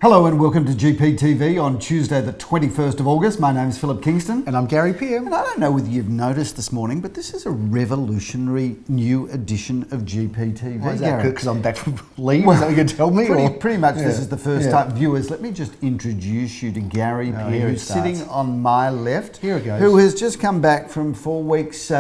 Hello and welcome to GPTV on Tuesday the 21st of August. My name is Philip Kingston. And I'm Gary Pearce. And I don't know whether you've noticed this morning, but this is a revolutionary new edition of GPTV. Why is that? Because I'm back from leave? Well, is that what you can tell me? Pretty much this is the first time. Viewers, let me just introduce you to Gary Pearce, who's sitting on my left. Here it goes. Who has just come back from 4 weeks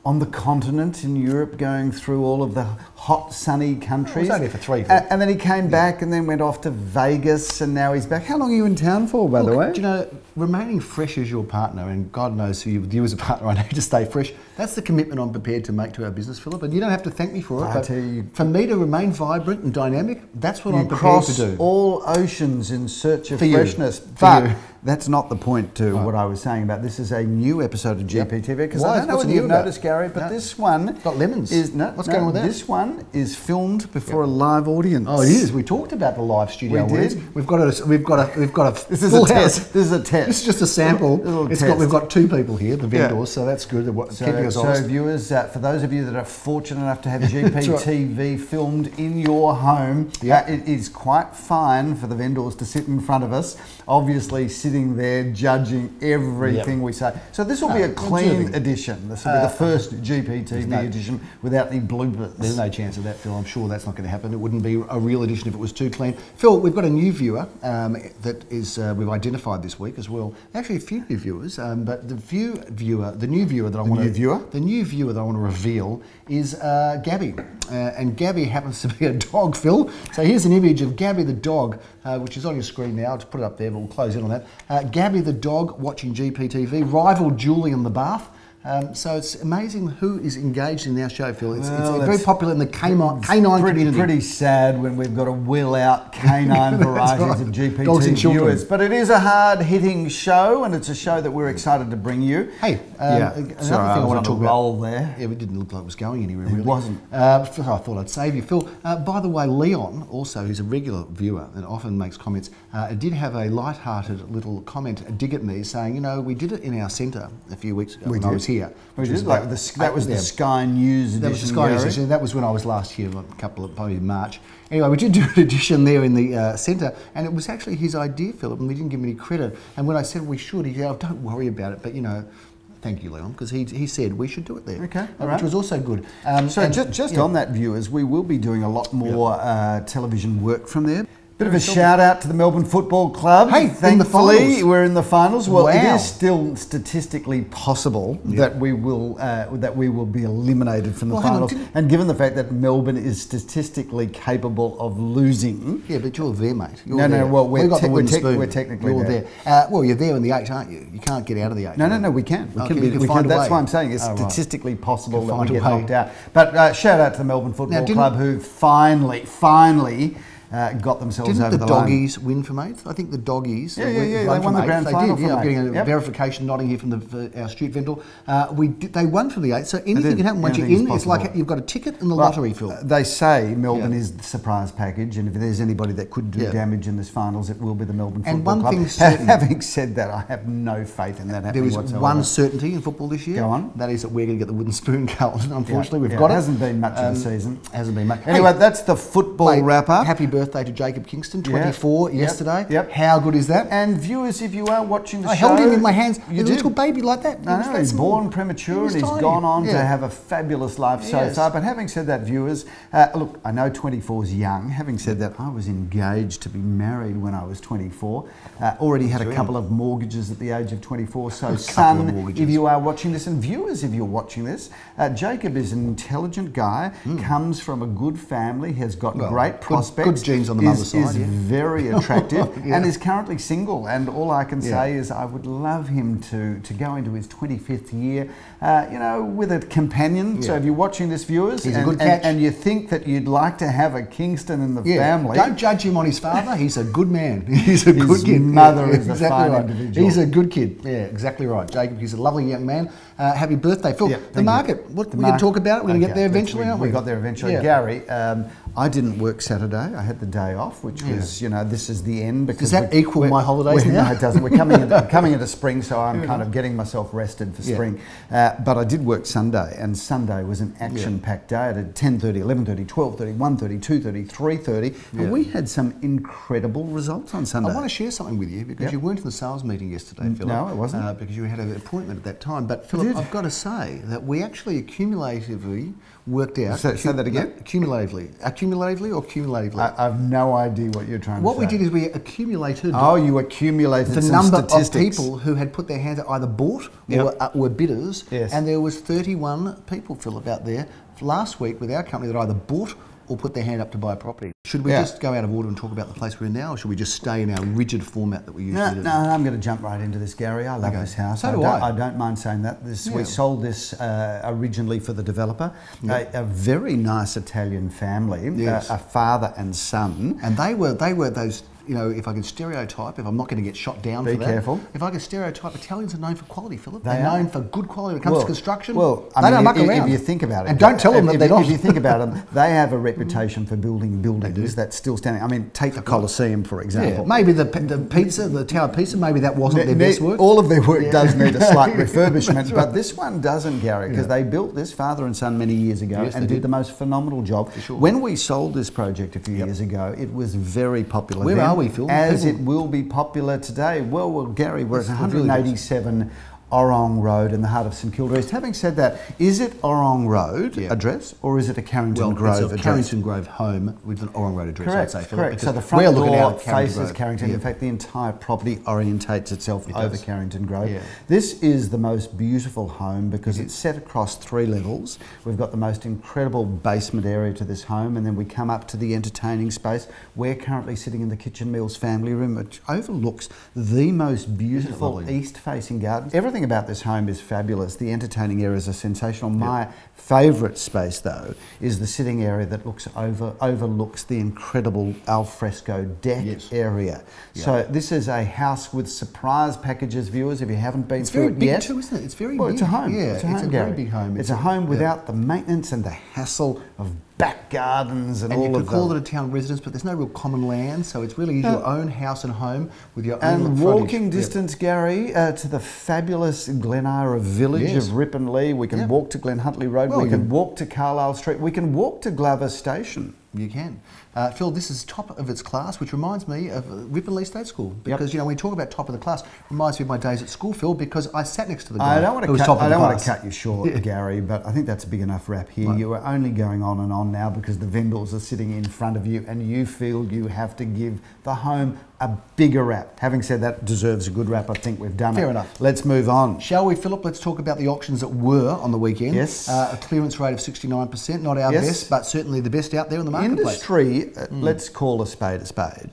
on the continent in Europe, going through all of the hot, sunny countries. I was only for 3 weeks. And then he came back and then went off to Vegas, and now he's back. How long are you in town for, by the way? Do you know, remaining fresh as your partner, and God knows who you as a partner, I need to stay fresh. That's the commitment I'm prepared to make to our business, Philip. And you don't have to thank me for it. But for me to remain vibrant and dynamic, that's what I'm prepared to do. Cross all oceans in search of freshness. But that's not the point to what I was saying about this is a new episode of GPTV, because I don't know whether you've noticed, Gary, but this one got lemons. What's going on with that? This one is filmed before a live audience. Oh, it is. We talked about the live studio. We did. We've got a. This is a test. This is a test. This is just a sample. We've got 2 people here, the vendors, so that's good. Keeping us honest. So viewers, for those of you that are fortunate enough to have GPTV filmed in your home, it is quite fine for the vendors to sit in front of us, obviously sitting there judging everything we say. So this will be a clean edition. This will be the first GPTV edition without any bloopers. There's no chance of that, Phil. I'm sure that's not going to happen. It wouldn't be a real edition if it was too clean. Phil, we've got a new viewer that is we've identified this week as well. Actually, a few new viewers, but the new viewer that I want to reveal is Gabby, and Gabby happens to be a dog, Phil. So here's an image of Gabby the dog, which is on your screen now. I'll just put it up there, but we'll close in on that. Gabby the dog watching GPTV, rival Julie in the bath. So it's amazing who is engaged in our show, Phil. It's very popular in the canine community. Pretty sad when we've got to wheel out canine varieties of GPT viewers. But it is a hard-hitting show, and it's a show that we're excited to bring you. Hey, another thing I want to roll there. Yeah, it didn't look like it was going anywhere, really. It wasn't. I thought I'd save you. Phil, by the way, Leon, also, who's a regular viewer and often makes comments, did have a light-hearted little comment, a dig at me, saying, you know, we did it in our centre a few weeks ago when I was here. That was the Sky News edition. That was the Sky News edition. That was when I was last here, like probably in March. Anyway, we did do an edition there in the centre, and it was actually his idea, Philip, and we didn't give him any credit. And when I said we should, he said, oh, don't worry about it, but you know, thank you, Leon, because he said we should do it there. Okay, which was also good. So just on that, viewers, we will be doing a lot more television work from there. Bit of a shout out to the Melbourne Football Club. Hey, thankfully we're in the finals. Well, it is still statistically possible that we will be eliminated from the finals. And given the fact that Melbourne is statistically capable of losing, but you're there, mate. Well, we're technically there. Well, you're there in the 8, aren't you? You can't get out of the 8. No, we can. We can. That's why I'm saying it's statistically possible that we get knocked out. But shout out to the Melbourne Football Club, who finally got themselves over the line. Didn't the doggies win from 8th? I think the doggies they won the grand final. They did, I'm getting a verification nodding here from our street vendor. They won from the 8th, so anything can happen once you're in. It's like you've got a ticket in the lottery, Phil. They say Melbourne is the surprise package, and if there's anybody that could do damage in this finals, it will be the Melbourne Football Club. Having said that, I have no faith in that happening whatsoever. There is one certainty in football this year. Go on. That is that we're going to get the wooden spoon, Carlton. Unfortunately, we've got it. It hasn't been much of the season. Hasn't been much. Anyway, that's the football wrap-up. Happy birthday to Jacob Kingston, 24 yesterday. How good is that? And viewers, if you are watching the show, I held him in my hands. He's a little baby like that. No, he's born premature and he's gone on to have a fabulous life so far. But having said that, viewers, look, I know 24 is young. Having said that, I was engaged to be married when I was 24. Already had a couple of mortgages at the age of 24. So, son, if you are watching this, and viewers, if you're watching this, Jacob is an intelligent guy, comes from a good family, has got great prospects. Good genes on the mother's side. Is very attractive and is currently single. And all I can say is I would love him to go into his 25th year, you know, with a companion. So if you're watching this, viewers, and you think that you'd like to have a Kingston in the family, don't judge him on his father. He's a good man. He's a good kid. His mother is a fine individual. He's a good kid. Yeah, exactly right. Jacob, he's a lovely young man. Happy birthday, Phil. The market. We're going to talk about it. We're going to get there eventually, aren't we? We got there eventually. Gary, I didn't work Saturday. I had the day off, which was, you know, this is the end. Because does that equal my holidays now? No, it doesn't. We're coming into spring, so I'm kind of getting myself rested for spring. But I did work Sunday, and Sunday was an action-packed day. I did 10:30, 11:30, 12:30, 1:30, 2:30, 3:30, and we had some incredible results on Sunday. I want to share something with you because you weren't in the sales meeting yesterday, Philip. No, I wasn't. Because you had an appointment at that time. But Philip, I've got to say that we actually accumulatively worked out. Say that again? Accumulatively or cumulatively? I have no idea what you're trying to say. What we did is we accumulated. Oh, you accumulated the some number statistics. of people who had put their hands up, either bought or were bidders. Yes. And there was 31 people, Philip, out there last week with our company that either bought or put their hand up to buy a property. Should we just go out of order and talk about the place we're in now, or should we just stay in our rigid format that we usually do? No, I'm going to jump right into this, Gary. I love this house. So do I. I don't mind saying that. We sold this originally for the developer, a very nice Italian family, a father and son. And they were those, you know, if I can stereotype, if I'm not going to get shot down for that. Be careful. If I can stereotype, Italians are known for quality, Philip. They're known for good quality when it comes to construction. Well, they don't muck around. If you think about it. And don't tell them that they're not. If you think about them, they have a reputation for building buildings that's still standing. I mean, take the Colosseum, for example. Yeah, maybe the pizza, the Tower Pizza, maybe that wasn't their best work. All of their work does need a slight refurbishment, but this one doesn't, Gary, because they built this, father and son, many years ago, and did the most phenomenal job. For sure. When we sold this project a few years ago, it was very popular. Where are we, Phil? As it will be popular today. Well, Gary, we're at 187 Orrong Road in the heart of St Kilda East. Having said that, is it Orrong Road address or is it a Carrington Grove address? Carrington Grove home with an Orrong Road address, correct, I'd say. Correct. So the front door faces Carrington. In fact, the entire property orientates itself over Carrington Grove. Yeah. This is the most beautiful home because it's set across 3 levels. We've got the most incredible basement area to this home, and then we come up to the entertaining space. We're currently sitting in the kitchen meals family room, which overlooks the most beautiful east-facing garden. Everything about this home is fabulous. The entertaining areas are sensational. My favourite space, though, is the sitting area that overlooks the incredible alfresco deck area. So this is a house with surprise packages, viewers, if you haven't been through it yet. It's very big too, isn't it? It's very big. Well, it's a home. Yeah, it's a very big home. It's a home without the maintenance and the hassle of back gardens and all of that. And you could call it a town residence, but there's no real common land, so it's really your own house and home with your own frontage. And walking distance, Gary, to the fabulous Glen village of Ripponlea. We can walk to Glen Huntly Road. We can walk to Carlisle Street. We can walk to Glover Station. You can. Phil, this is top of its class, which reminds me of Ripponlea State School. Because, you know, when you talk about top of the class, it reminds me of my days at school, Phil, because I sat next to the guy I don't want to cut you short, Gary, but I think that's a big enough wrap here. You are only going on and on now because the vendors are sitting in front of you and you feel you have to give the home a bigger wrap. Having said that, deserves a good wrap. I think we've done it. Fair enough. Let's move on. Shall we, Philip? Let's talk about the auctions that were on the weekend. Yes. A clearance rate of 69%, not our best, but certainly the best out there in the marketplace. Industry, let's call a spade a spade.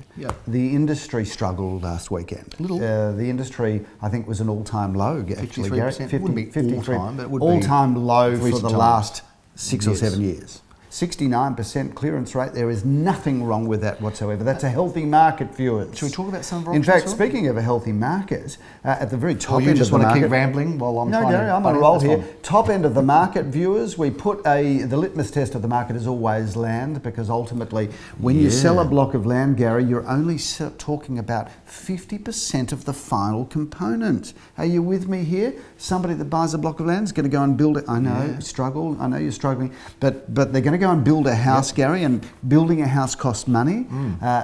The industry struggled last weekend. The industry, I think, was an all-time low, actually, Gary. 53%. Wouldn't be all-time, but it would be all-time low for the last 6 or 7 years. 69% clearance rate. There is nothing wrong with that whatsoever. That's a healthy market, viewers. Should we talk about some of our In fact, speaking of a healthy market, at the very top end of the market... you just want to keep rambling while I'm trying to... No, Gary, I'm on a roll here. Top end of the market, viewers, we put the litmus test of the market is always land, because ultimately, when you sell a block of land, Gary, you're only talking about 50% of the final component. Are you with me here? Somebody that buys a block of land is going to go and build it. I know, struggle. I know you're struggling, but they're going to go and build a house, Gary, and building a house costs money.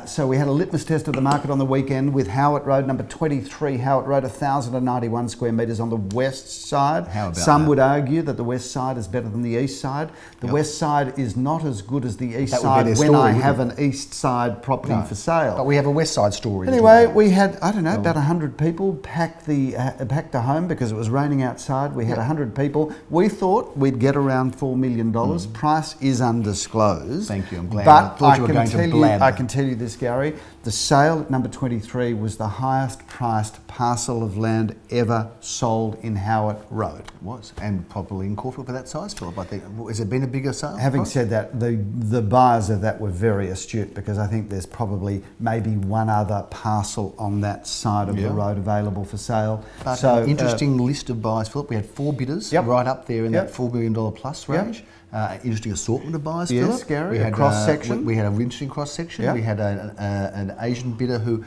So we had a litmus test of the market on the weekend with Howitt Road, number 23, Howitt Road, 1,091 square metres on the west side. Some would argue that the west side is better than the east side. The west side is not as good as the east side when I have an east side property for sale. But we have a west side story. Anyway, we had, I don't know, about 100 people pack the home because it was raining outside. We had 100 people. We thought we'd get around $4 million. Price is undisclosed. Thank you, I'm glad. But I thought you were going to blab. I can tell you this, Gary, The sale at number 23 was the highest priced parcel of land ever sold in Howitt Road. It was, and probably in Caulfield for that size, Philip, I think. Has there been a bigger sale? Having said that, the buyers of that were very astute, because I think there's probably maybe one other parcel on that side of the road available for sale. But so, an interesting list of buyers, Philip. We had 4 bidders right up there in that $4 million plus range. Interesting assortment of buyers, Philip. Yes, Gary. We had cross-section. We had an interesting cross-section. We had an Asian bidder who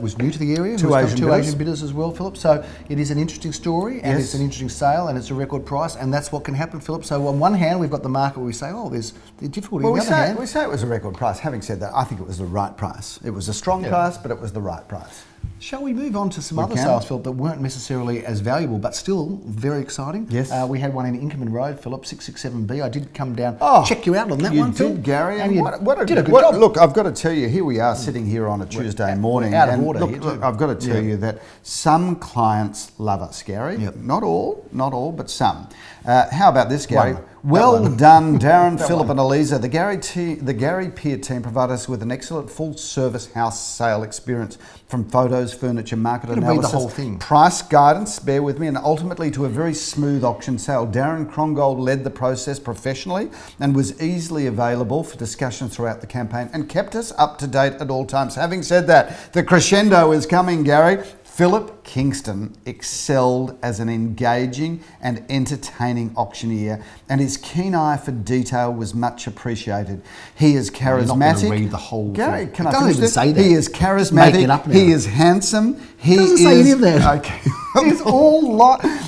was new to the area. Two Asian bidders as well, Philip. So it is an interesting story, and it's an interesting sale, and it's a record price, and that's what can happen, Philip. So on one hand, we've got the market where we say, oh, there's difficulty. Well, on the other hand, we say it was a record price. Having said that, I think it was the right price. It was a strong price, but it was the right price. Shall we move on to some other sales, Philip, that weren't necessarily as valuable, but still very exciting? Yes. We had one in Inkerman Road, Philip, 667B. I did come down, check you out on that one, Phil. You did, Gary. And you did a good job. Look, I've got to tell you, here we are sitting here on a Tuesday morning. Out of order. Look, I've got to tell you that some clients love us, Gary. Not all, but some. How about this, Gary? Well done, Darren, Philip and Eliza. The Gary Peer team provide us with an excellent full-service house sale experience, from photos, furniture, market analysis, the whole thing. Price guidance, bear with me, and ultimately to a very smooth auction sale. Darren Krongold led the process professionally and was easily available for discussion throughout the campaign and kept us up to date at all times. Having said that, the crescendo is coming, Gary. Philip Kingston excelled as an engaging and entertaining auctioneer, and his keen eye for detail was much appreciated. He is charismatic. You're not going to read the whole Gary, thing. can I Don't finish even this? say that. He is charismatic. He is handsome. He doesn't say any of that. Okay. It's all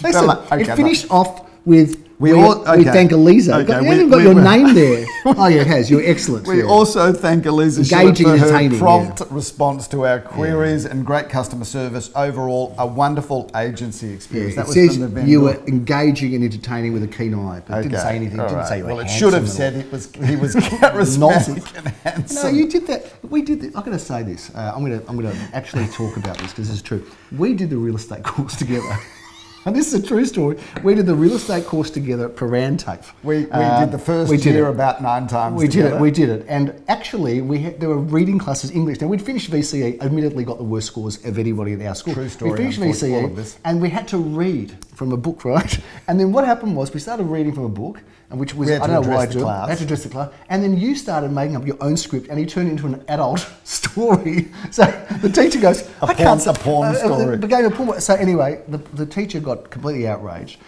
listen, it finished off with we thank Eliza. Okay, You've got your name there. Oh, yeah, it has. You're excellent. We also thank Eliza for her prompt response to our queries and great customer service. Overall, a wonderful agency experience. That was from the vendor. You were engaging and entertaining with a keen eye, but didn't say anything. Didn't say you were handsome. It should have said he was charismatic and handsome. No, you did that. We did that. I'm going to say this. I'm going to actually talk about this because this is true. We did the real estate course together. And this is a true story. We did the real estate course together at Tape. We did the first year about 9 times We did it. And actually, there were reading classes, English. Now, we'd finished VCE, admittedly got the worst scores of anybody at our school. True story. We finished VCE, and we had to read from a book, right? And then what happened was we started reading from a book, and which was, I don't know why I did it. I had to address the class. And then you started making up your own script, and you turned it into an adult story. So the teacher goes, a porn story. It became a porn. So anyway, the teacher got completely outraged.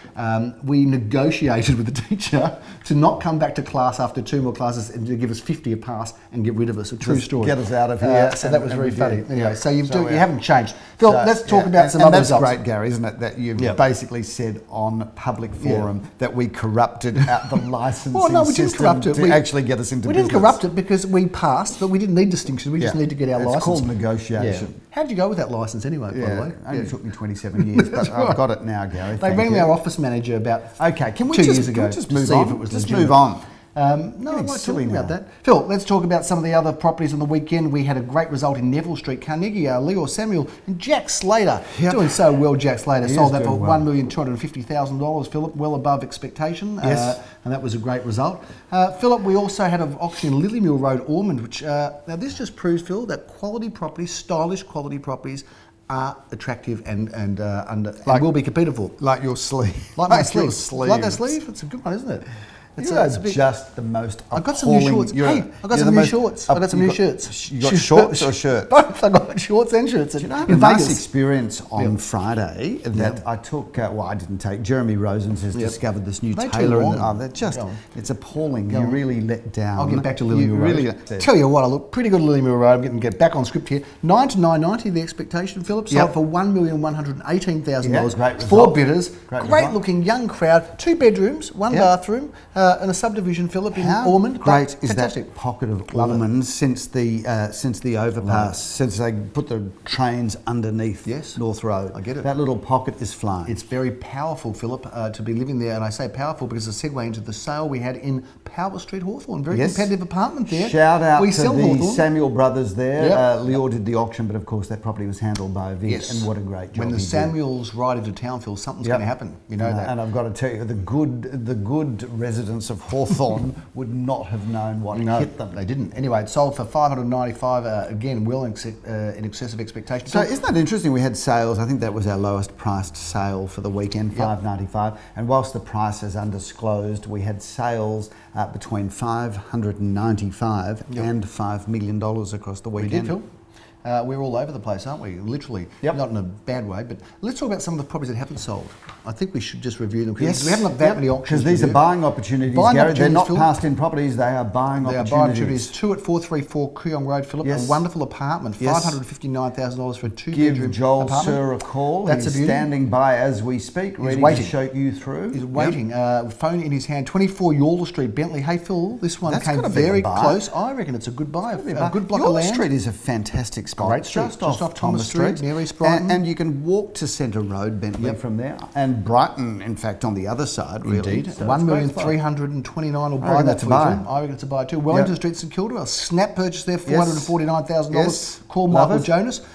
We negotiated with the teacher to not come back to class after 2 more classes and to give us 50 a pass and get rid of us. A true story. Get us out of here. So that was very funny. Anyway, so you haven't changed. Phil, let's talk about some other results. That's great, Gary, isn't it? That you've basically said on public forum that we corrupted the licensing system to actually get us into business. We didn't corrupt it because we passed, but we didn't need distinction. We just need to get our license. It's called negotiation. How did you go with that license anyway, by the way? It only took me 27 years, but I've got it now, Gary. They rang our office manager about 2 years ago just move on? Just move on. No, I'm not talking about that. Phil, let's talk about some of the other properties on the weekend. We had a great result in Neville Street, Carnegie, Leo Samuel and Jack Slater. Doing so well, Jack Slater. Sold that for $1,250,000, Philip, well above expectation. Yes. And that was a great result. Philip, we also had an auction in Lillimur Road, Ormond, which, now this just proves, Phil, that quality properties, stylish quality properties, are attractive and will be competed for. Like your sleeve. Like my sleeve. Like that sleeve? It's a good one, isn't it? It's just the most appalling. I got some new shorts. Hey, I got some new shorts. I got some new shirts. You got shorts or shirts? Both. I got shorts and shirts. Do you know, I had a nice experience on Friday that I took, I didn't take. Jeremy Rosens has discovered this new tailor. It's appalling. You really let down. I'll get back to Lillimur Road. Tell you what, I look pretty good at Lillimur Road. I'm getting back on script here. 9 to 990, the expectation, Philip. Sold for $1,118,000. 4 bidders. Great looking young crowd. 2 bedrooms, 1 bathroom, and a subdivision, Philip, in Ormond. Great is that pocket of Ormond since the overpass, since they put the trains underneath North Road. I get it. That little pocket is flying. It's very powerful, Philip, to be living there, and I say powerful because it's a segue into the sale we had in Power Street, Hawthorn. Very competitive apartment there. Shout out we to sell the Hawthorn. Samuel brothers there. Lior did the auction, but of course that property was handled by Vic, and what a great job. When the Samuels ride into town, Phil, something's going to happen. You know that. And I've got to tell you, the good residents of Hawthorn would not have known what hit them. They didn't. Anyway, it sold for $595. Again, well in excess of expectations. So isn't that interesting? We had sales. I think that was our lowest priced sale for the weekend, $595. And whilst the price is undisclosed, we had sales between $595 and $5 million across the weekend. We did, Phil. We're all over the place, aren't we? Literally. Not in a bad way, but let's talk about some of the properties that haven't sold. I think we should just review them. Yes. We haven't got that many auctions. Because these are buying opportunities, Gary. They're not passed in properties, they are buying opportunities. They are buying opportunities. 2 at 434 Kooyong Road, Philip. A wonderful apartment. $559,000 for a 2-bedroom Give Joel apartment. Sir a call. That's He's a beauty. standing by as we speak, ready to show you through. He's waiting. Phone in his hand. 24 Yawla Street, Bentleigh. Hey, Phil, this one came very close. I reckon it's a good buy. A good block of land. Yawla Street is a fantastic spot. Great street. Just off Thomas Street, near East Brighton. And you can walk to Centre Road, Bentleigh, from there. And Brighton, in fact, on the other side, really. Indeed. So $1,329,000 will buy that for you. I reckon it's a buy too. Wellington Street, St Kilda, a snap purchase there, $449,000. Call Michael Jonas.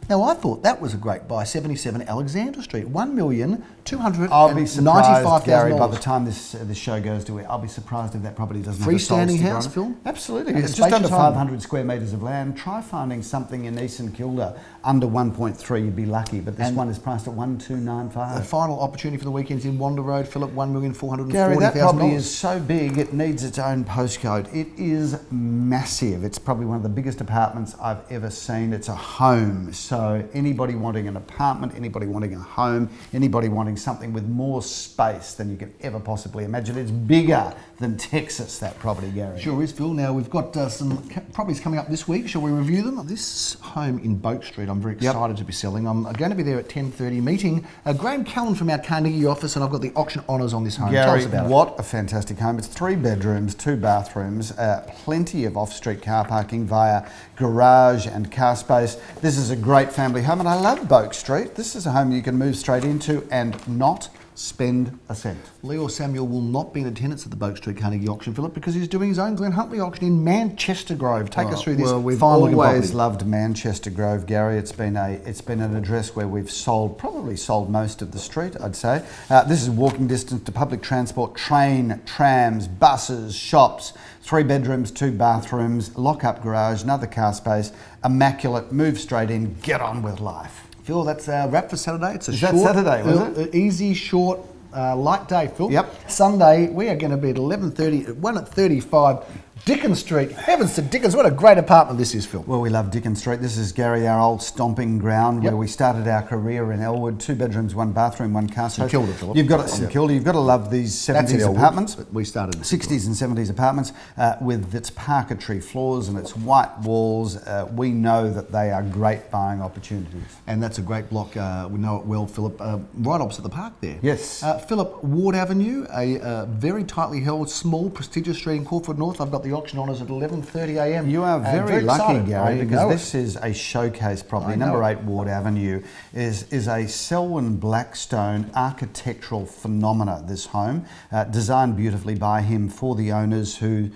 Now, I thought that was a great buy. 77 Alexandra Street, $1,295,000. I'll be surprised, Gary, by the time this show goes to it. I'll be surprised if that property doesn't have a freestanding house, Phil. Absolutely. It's just under 500 square metres of land. Try finding something in Eastern Kilda under 1.3, you'd be lucky. But this one is priced at 1,295. The final opportunity for the weekend is in Wanda Road, Philip, $1,440,000. Gary, that property is so big, it needs its own postcode. It is massive. It's probably one of the biggest apartments I've ever seen. It's a home. So anybody wanting an apartment, anybody wanting a home, anybody wanting something with more space than you could ever possibly imagine. It's bigger than Texas, that property, Gary. Sure is, Phil. Now, we've got some properties coming up this week. Shall we review them? This home in Boat Street, I'm very excited to be selling. I'm going to be there at 10:30 meeting Graham Callan from our Carnegie office, and I've got the auction honours on this home. Gary, tell us about what a fantastic home. It's 3 bedrooms, 2 bathrooms, plenty of off-street car parking via garage and car space. This is a great family home, and I love Boat Street. This is a home you can move straight into and not spend a cent. Leo Samuel will not be in attendance at the Boat Street Carnegie auction, Philip, because he's doing his own Glen Huntley auction in Manchester Grove. Take us through this. Well, we've always loved Manchester Grove, Gary. It's been an address where we've probably sold most of the street, I'd say. This is walking distance to public transport, train, trams, buses, shops. 3 bedrooms, 2 bathrooms, lock-up garage, another car space, immaculate. Move straight in, get on with life. Phil, that's our wrap for Saturday. It's a short, Saturday, was it? Easy, short, light day, Phil. Yep. Sunday, we are going to be at 11:30, 1 at 35 Dickens Street. Heavens to Dickens, what a great apartment this is, Phil. Well, we love Dickens Street. This is, Gary, our old stomping ground where we started our career in Elwood. 2 bedrooms, 1 bathroom, 1 car space. Kilda, Philip. You've got Kilda. You've got to love these 70s apartments. But we started in 60s and 70s apartments with its parquetry floors and its white walls. We know that they are great buying opportunities. And that's a great block. We know it well, Philip. Right opposite the park there. Yes. Philip, Ward Avenue, a very tightly held, small, prestigious street in Caulfield North. I've got the auction honours at 11:30 a.m. You are very lucky, Gary, because this is a showcase property. Number 8 Ward Avenue is a Selwyn Blackstone architectural phenomena, this home, designed beautifully by him for the owners who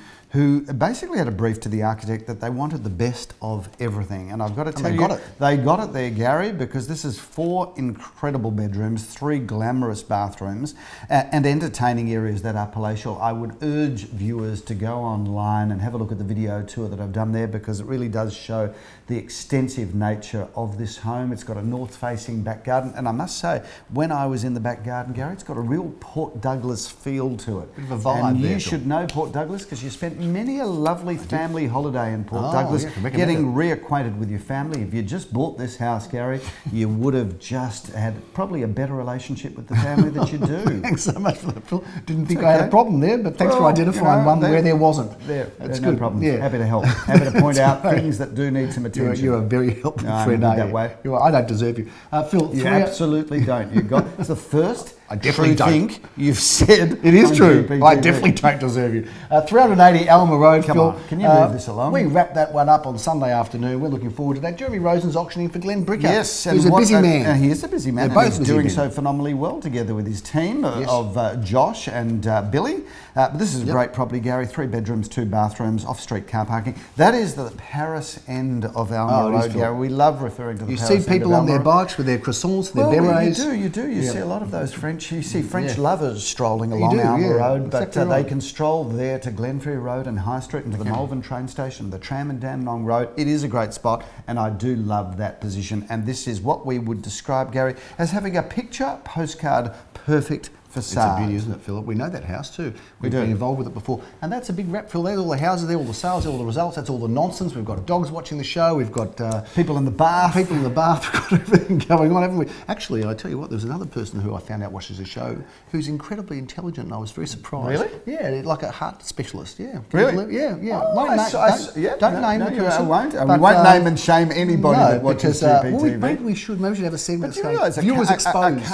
basically had a brief to the architect that they wanted the best of everything. And I've got to tell you, they got it there, Gary, because this is 4 incredible bedrooms, 3 glamorous bathrooms, and entertaining areas that are palatial. I would urge viewers to go online and have a look at the video tour that I've done there, because it really does show the extensive nature of this home. It's got a north-facing back garden, and I must say, when I was in the back garden, Gary, it's got a real Port Douglas feel to it. Bit of a vibe and there, you should know Port Douglas because you spent many a lovely family holiday in Port Douglas, getting reacquainted with your family. If you just bought this house, Gary, you would have just had probably a better relationship with the family that you do. Thanks so much for that, Phil. Didn't think I had a problem there, but thanks for identifying one where there wasn't. That's good. No problem. Yeah. Happy to help. Happy to point out things that do need some attention. You're a very helpful friend. That way. I don't deserve you, Phil. You absolutely don't. It's the first I definitely don't. think you've said it is true. GPTV. I definitely don't deserve you. 380 Alma Road. Come Phil, on, can you move this along? We wrapped that one up on Sunday afternoon. We're looking forward to that. Jeremy Rosen's auctioning for Glen Bricker. Yes, he's a busy man. He is a busy man. They're both he's busy doing men. so phenomenally well together with his team of Josh and Billy. But this is a great property, Gary. 3 bedrooms, 2 bathrooms, off-street car parking. That is the Paris end of Alma Road, Gary. We love referring to the Paris end. You see people on their bikes with their croissants, their berets. You do. You see a lot of those French. You see French lovers strolling along Alma Road, but they can stroll there to Glenferrie Road and High Street and to the Malvern train station, the tram and Dandenong Road. It is a great spot, and I do love that position. And this is what we would describe, Gary, as having a picture postcard perfect facade. It's a beauty, isn't it, Philip? We know that house too. We've been involved with it before. And that's a big wrap, Phil. There's all the houses there, all the sales, all the results. That's all the nonsense. We've got dogs watching the show. We've got people in the bath. We've got everything going on, haven't we? Actually, I tell you what, there's another person who I found out watches the show who's incredibly intelligent, and I was very surprised. Really? Yeah, like a heart specialist. Yeah. Really? Yeah. Oh, don't name the person. I won't. We won't name and shame anybody that watches GPTV. Maybe we should have a segment. But you realise viewers exposed.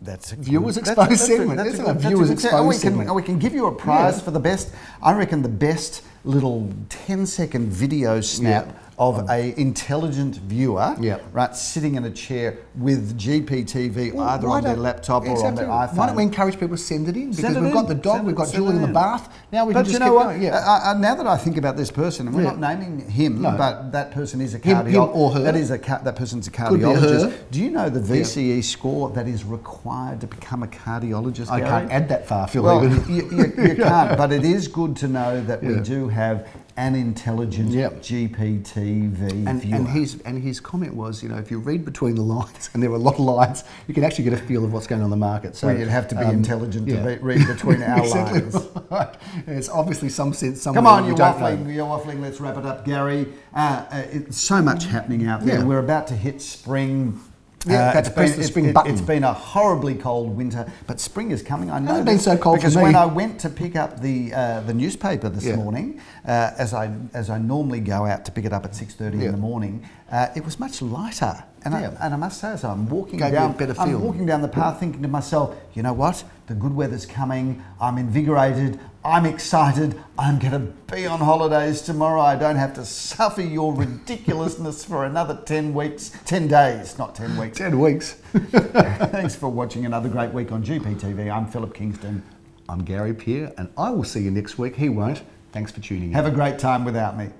That's a viewers exposed segment. That's a viewers exposed segment. We can give you a prize for the best. I reckon the best little 10-second video snap of a intelligent viewer, right, sitting in a chair with GPTV either on their laptop or on their iPhone. Why don't we encourage people to send it in? Because we've got the dog, we've got Julie in the bath. Now we can just keep going. Now that I think about this person, and we're not naming him, but that person is a cardiologist. Him or her. That person's a cardiologist. Do you know the VCE score that is required to become a cardiologist? I can't add that far, Phil. Well, you can't, but it is good to know that we do have an intelligent GPTV viewer. And his comment was, if you read between the lines, and there are a lot of lines, you can actually get a feel of what's going on in the market. So you'd have to be intelligent to read between our lines. Right. It's obviously some sense. Come on, you're waffling. Let's wrap it up, Gary. It's so much happening out there. We're about to hit spring. It's been a horribly cold winter, but spring is coming. I know it's been so cold because for me. when I went to pick up the newspaper this morning, as I normally go out to pick it up at 6:30 in the morning, it was much lighter. And I must say, as I'm walking down the path, thinking to myself, you know what? The good weather's coming. I'm invigorated. I'm excited. I'm going to be on holidays tomorrow. I don't have to suffer your ridiculousness for another 10 weeks. 10 days, not 10 weeks. 10 weeks. Thanks for watching another great week on GPTV. I'm Philip Kingston. I'm Gary Peer, and I will see you next week. He won't. Thanks for tuning in. Have a great time without me.